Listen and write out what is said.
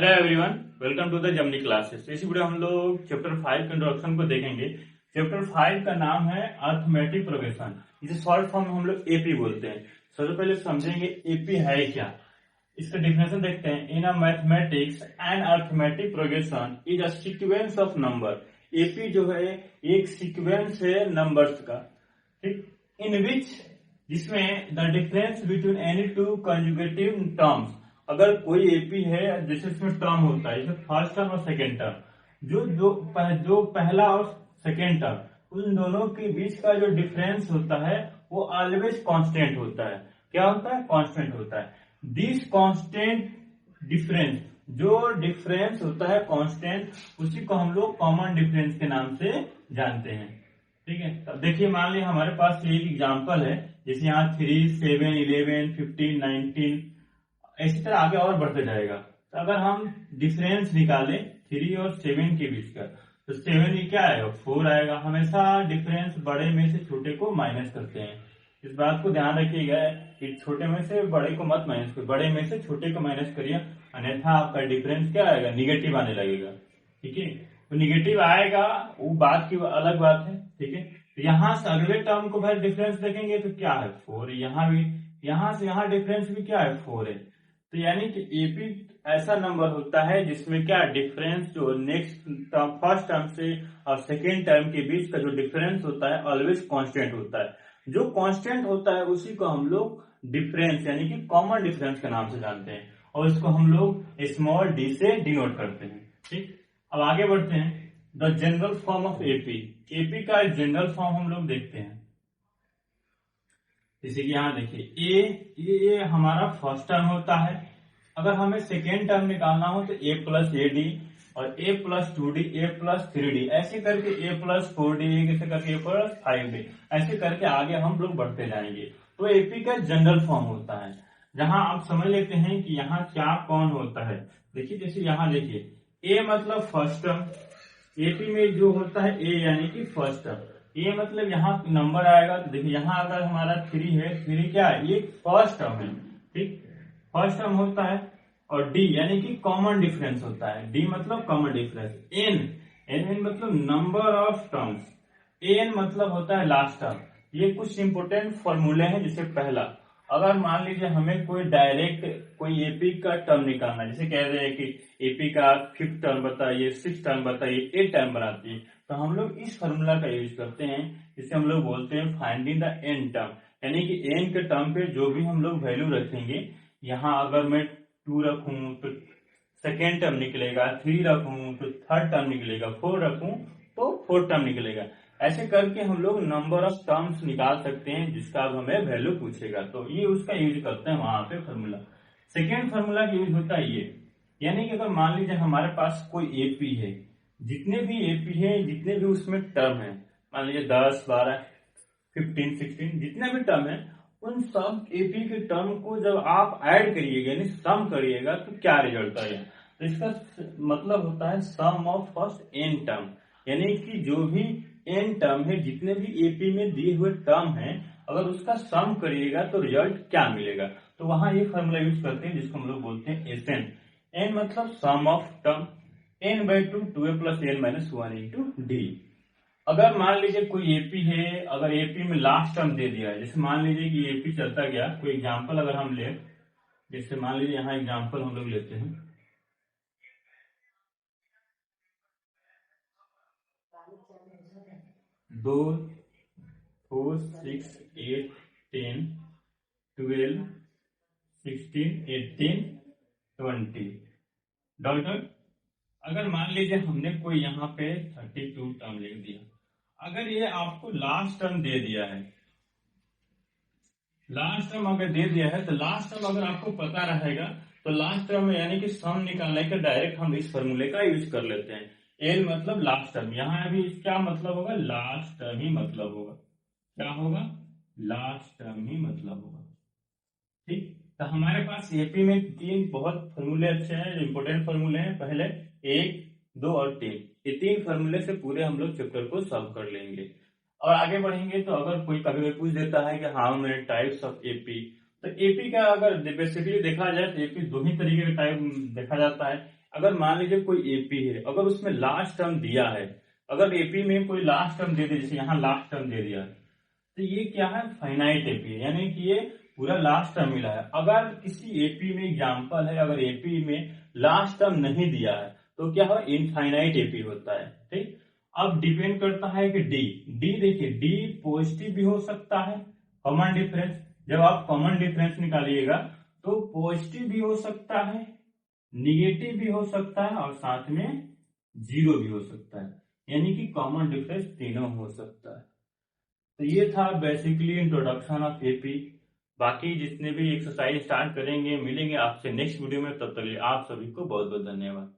Hello everyone, welcome to the जमनी classes. इस video हम लोग चैप्टर 5 के इंट्रोडक्शन को देखेंगे। चैप्टर 5 का नाम है अर्थमेटिक प्रोग्रेशन। इसे शॉर्ट फॉर्म में हम लोग एपी बोलते हैं। सबसे पहले समझेंगे एपी है क्या। इसका डिफिनेशन देखते हैं। In a mathematics and arithmetic progression is a sequence of number. AP जो है एक सीक्वेंस है नंबर्स का, ठीक, इन विच जिसमें the difference between any two conjugative terms. अगर कोई एपी है जैसे इसमें टर्म होता है, जैसे फर्स्ट टर्म और सेकेंड टर्म, जो पहला और सेकेंड टर्म उन दोनों के बीच का जो डिफरेंस होता है वो ऑलवेज कांस्टेंट होता है। क्या होता है? कांस्टेंट होता है। दिस कांस्टेंट डिफरेंस, जो डिफरेंस होता है कांस्टेंट, उसी को हम लोग कॉमन डिफरेंस के नाम से जानते हैं। ठीक है, तब देखिए, मान लिया हमारे पास एक एग्जांपल है, जैसे यहाँ 3, 7, 11, 15, 19, इसी तरह आगे और बढ़ते जाएगा। तो अगर हम डिफरेंस निकालें 3 और 7 के बीच का, तो 7 में क्या आएगा? 4 आएगा। हमेशा डिफरेंस बड़े में से छोटे को माइनस करते हैं। इस बात को ध्यान रखिएगा कि छोटे में से बड़े को मत माइनस करिए, बड़े में से छोटे को माइनस करिए, अन्यथा आपका डिफरेंस क्या आएगा? निगेटिव आने लगेगा। ठीक है, तो निगेटिव आएगा, वो बात की अलग बात है। ठीक है, तो यहाँ से अगले टर्म को भाई डिफरेंस देखेंगे तो क्या है? 4। यहाँ भी, यहाँ से यहाँ डिफरेंस भी क्या है? 4 है। तो यानी कि एपी ऐसा नंबर होता है जिसमें क्या डिफरेंस, जो नेक्स्ट टर्म, फर्स्ट टर्म से और सेकेंड टर्म के बीच का जो डिफरेंस होता है ऑलवेज कांस्टेंट होता है। जो कांस्टेंट होता है उसी को हम लोग डिफरेंस यानी कि कॉमन डिफरेंस के नाम से जानते हैं, और इसको हम लोग स्मॉल डी से डिनोट करते हैं। ठीक, अब आगे बढ़ते हैं। The general form of AP. AP का जनरल फॉर्म हम लोग देखते हैं। जैसे कि यहाँ देखिए, ये हमारा फर्स्ट टर्म होता है। अगर हमें सेकेंड टर्म निकालना हो तो a प्लस ए डी, और a plus 2d, a plus 3d, ऐसे करके a प्लस 4d, ऐसे करके a प्लस 5d, ऐसे करके आगे हम लोग बढ़ते जाएंगे। तो एपी का जनरल फॉर्म होता है, जहां आप समझ लेते हैं कि यहाँ क्या कौन होता है। देखिए, जैसे यहाँ देखिए, a मतलब फर्स्ट टर्म, एपी में जो होता है a यानी कि फर्स्ट टर्म। ये मतलब यहाँ नंबर आएगा, तो देखिए यहाँ अगर हमारा 3 है, 3 क्या है? ये फर्स्ट टर्म है। ठीक, फर्स्ट टर्म होता है। और डी यानी कि कॉमन डिफरेंस होता है। डी मतलब कॉमन डिफरेंस। एन मतलब नंबर ऑफ टर्म्स। एन मतलब होता है लास्ट टर्म। ये कुछ इंपोर्टेंट फॉर्मूले हैं। जैसे पहला, अगर मान लीजिए हमें कोई डायरेक्ट कोई एपी का टर्म निकालना है, जैसे कह रहे हैं कि एपी का 5th टर्म बताइए, 6th टर्म बताइए, 8th टर्म बनाती है, तो हम लोग इस फॉर्मूला का यूज करते हैं, जिसे हम लोग बोलते हैं फाइंडिंग द एन टर्म। यानी कि एन के टर्म पे जो भी हम लोग वैल्यू रखेंगे, यहाँ अगर मैं 2 रखूं तो सेकेंड टर्म निकलेगा, 3 रखूं तो थर्ड टर्म निकलेगा, 4 रखूं तो फोर्थ टर्म निकलेगा। ऐसे करके हम लोग नंबर ऑफ टर्म्स निकाल सकते हैं जिसका अब हमें वैल्यू पूछेगा, तो ये उसका यूज करते हैं वहां पे फॉर्मूला। सेकेंड फॉर्मूला का यूज होता है ये, यानी कि अगर मान लीजिए हमारे पास कोई एपी है, जितने भी एपी है, जितने भी उसमें टर्म है, मान लीजिए 10, 12, 15, 16, जितने भी टर्म है, उन सब एपी के टर्म को जब आप ऐड करिएगा यानी सम करिएगा तो क्या रिजल्ट आएगा? तो इसका मतलब होता है सम ऑफ फर्स्ट एन टर्म, यानी कि जो भी एन टर्म है, जितने भी एपी में दिए हुए टर्म है, अगर उसका सम करिएगा तो रिजल्ट क्या मिलेगा? तो वहां ये फॉर्मूला यूज करते हैं जिसको हम लोग बोलते हैं एस एन। एन मतलब sum of term, n/2 2a plus n minus 1 into D. अगर मान लीजिए कोई एपी है, अगर एपी में लास्ट टर्म दे दिया है, जैसे मान लीजिए कि एपी चलता गया, कोई एग्जांपल अगर हम ले, जैसे मान लीजिए यहाँ एग्जांपल हम लोग लेते हैं, 2, 4, 6, 8, 10, 12, 16, 18, 20 डॉट। अगर मान लीजिए हमने कोई यहाँ पे 32 टर्म लिख दिया, अगर ये आपको लास्ट टर्म दे दिया है, लास्ट टर्म अगर दे दिया है, तो लास्ट टर्म अगर आपको पता रहेगा तो लास्ट टर्म यानी कि सम निकालने के डायरेक्ट हम इस फॉर्मूले का यूज कर लेते हैं। एल मतलब लास्ट टर्म, यहाँ भी क्या मतलब होगा? लास्ट टर्म ही मतलब होगा। क्या होगा? लास्ट टर्म ही मतलब होगा। ठीक, तो हमारे पास एपी में 3 बहुत फॉर्मूले अच्छे हैं, इंपोर्टेंट फॉर्मूले हैं। पहले 1, 2 और 3, ये 3 फॉर्मूले से पूरे हम लोग चैप्टर को सॉल्व कर लेंगे। और आगे बढ़ेंगे तो अगर कोई कभी पूछ देता है कि how many types of AP, तो एपी का अगर बेसिकली देखा जाए तो एपी 2 ही तरीके का टाइप देखा जाता है। अगर मान लीजिए कोई एपी है, अगर उसमें लास्ट टर्म दिया है, अगर एपी में कोई लास्ट टर्म दे दे, जैसे यहाँ लास्ट टर्म दे दिया, तो ये क्या है, फाइनाइट एपी है, यानी कि ये पूरा लास्ट टर्म मिला है। अगर किसी एपी में एग्जांपल है, अगर एपी में लास्ट टर्म नहीं दिया है तो क्या हो, इनफाइनाइट एपी होता है। ठीक, अब डिपेंड करता है कि डी डी देखिए, डी पॉजिटिव भी हो सकता है, कॉमन डिफरेंस, जब आप कॉमन डिफरेंस निकालिएगा तो पॉजिटिव भी हो सकता है, निगेटिव भी हो सकता है और साथ में जीरो भी हो सकता है, यानी कि कॉमन डिफरेंस तीनों हो सकता है। तो ये था बेसिकली इंट्रोडक्शन ऑफ एपी। बाकी जितने भी एक्सरसाइज स्टार्ट करेंगे, मिलेंगे आपसे नेक्स्ट वीडियो में, तब तक आप सभी को बहुत बहुत धन्यवाद।